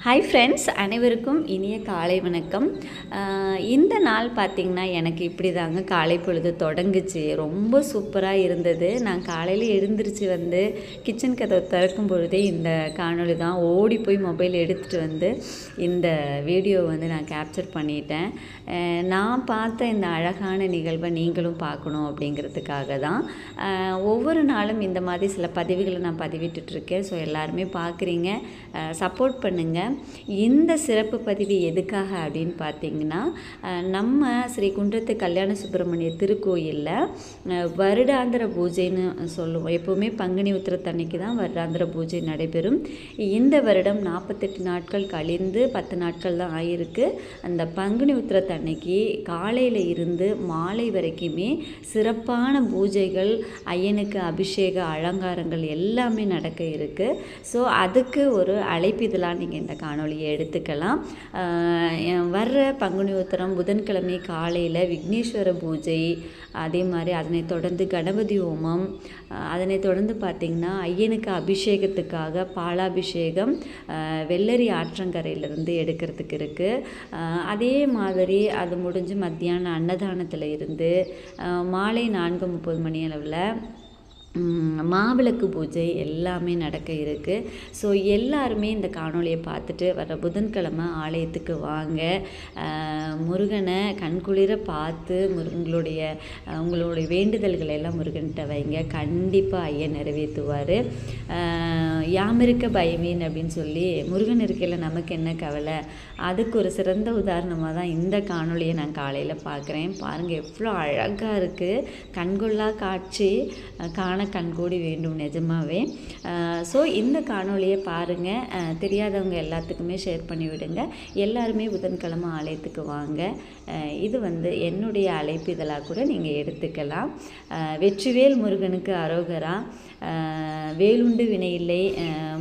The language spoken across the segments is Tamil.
ஹாய் ஃப்ரெண்ட்ஸ், அனைவருக்கும் இனிய காலை வணக்கம். இந்த நாள் பார்த்திங்கன்னா எனக்கு இப்படி தாங்க காலை பொழுது தொடங்குச்சு. ரொம்ப சூப்பராக இருந்தது. நான் காலையில் எழுந்திரிச்சு கிச்சன் கதவை திறக்கும் பொழுதே இந்த காணொளி தான். ஓடி போய் மொபைல் எடுத்துகிட்டு இந்த வீடியோ நான் கேப்சர் பண்ணிட்டேன். நான் பார்த்த இந்த அழகான நிகழ்வை நீங்களும் பார்க்கணும் அப்படிங்கிறதுக்காக தான். ஒவ்வொரு நாளும் இந்த மாதிரி சில பதிவுகளை நான் பதிவிட்டுருக்கேன். ஸோ எல்லாருமே பார்க்குறீங்க, சப்போர்ட் பண்ணுங்கள். இந்த சிறப்பு பதிவு எதுக்காக அப்படின்னு பார்த்தீங்கன்னா, நம்ம ஸ்ரீ குன்றத்து கல்யாண சுப்பிரமணிய திருக்கோயிலில் வருடாந்திர பூஜைன்னு சொல்லுவோம். எப்போவுமே பங்குனி உத்திரத்தன்னைக்கு தான் வருடாந்திர பூஜை நடைபெறும். இந்த வருடம் 48 நாட்கள் கழிந்து 10 நாட்கள் தான் ஆகிருக்கு. அந்த பங்குனி உத்திரத்தன்னைக்கு காலையில் இருந்து மாலை வரைக்குமே சிறப்பான பூஜைகள், ஐயனுக்கு அபிஷேக அலங்காரங்கள் எல்லாமே நடக்க இருக்குது. ஸோ அதுக்கு ஒரு அழைப்பிதழாக நீங்கள் இந்த காணொலியை எடுத்துக்கலாம். வர்ற பங்குனி உத்திரம் புதன்கிழமை காலையில் விக்னேஸ்வர பூஜை, அதே மாதிரி அதனைத் தொடர்ந்து கணபதி ஹோமம், அதனைத் தொடர்ந்து பார்த்திங்கன்னா ஐயனுக்கு அபிஷேகத்துக்காக பாலாபிஷேகம் வெள்ளரி ஆற்றங்கரையிலேருந்து எடுக்கிறதுக்கு இருக்குது. அதே மாதிரி அது முடிஞ்சு மத்தியானம் அன்னதானத்தில் இருந்து மாலை 4:30 மணி அளவில் மாவிளக்கு பூஜை எல்லாமே நடக்க இருக்குது. ஸோ எல்லாருமே இந்த காணொலியை பார்த்துட்டு வர புதன்கிழமை ஆலயத்துக்கு வாங்க. முருகனை கண்குளிர பார்த்து உங்களுடைய வேண்டுதல்களை எல்லாம் முருகன்கிட்ட வைங்க. கண்டிப்பாக ஐயன் நிறைவேற்றுவார். யாமிருக்க பயமேன் அப்படின்னு சொல்லி முருகன் இருக்கையில் நமக்கு என்ன கவலை, அதுக்கு ஒரு சிறந்த உதாரணமாக தான் இந்த காணொலியை நான் காலையில் பார்க்குறேன். பாருங்கள், எவ்வளோ அழகாக இருக்குது. கண்கொள்ளா காட்சி காண கண்கூடி வேண்டும் நிஜமாகவே. ஸோ இந்த காணொலியை பாருங்கள். தெரியாதவங்க எல்லாத்துக்குமே ஷேர் பண்ணிவிடுங்க. எல்லாருமே புதன்கிழமை ஆலயத்துக்கு வாங்க. இது என்னுடைய அழைப்பு இதெல்லாம் கூட நீங்கள் எடுத்துக்கலாம். வெற்றிவேல் முருகனுக்கு அரோகரா. வேலுண்டு வினையில்லை,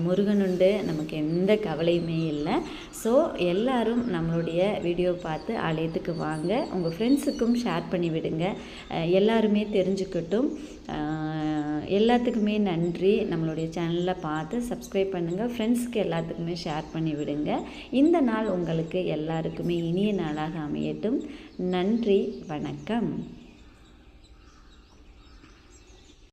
முருகனுண்டு, நமக்கு எந்த கவலையுமே இல்லை. ஸோ எல்லாரும் நம்மளுடைய வீடியோ பார்த்து ஆலயத்துக்கு வாங்க. உங்கள் ஃப்ரெண்ட்ஸுக்கும் ஷேர் பண்ணி விடுங்க, எல்லாருமே தெரிஞ்சுக்கட்டும். எல்லாத்துக்குமே நன்றி. நம்மளுடைய சேனலில் பார்த்து சப்ஸ்கிரைப் பண்ணுங்கள். ஃப்ரெண்ட்ஸுக்கு எல்லாத்துக்குமே ஷேர் பண்ணி விடுங்க. இந்த நாள் உங்களுக்கு எல்லாருக்குமே இனிய நாளாக அமையட்டும். நன்றி, வணக்கம்.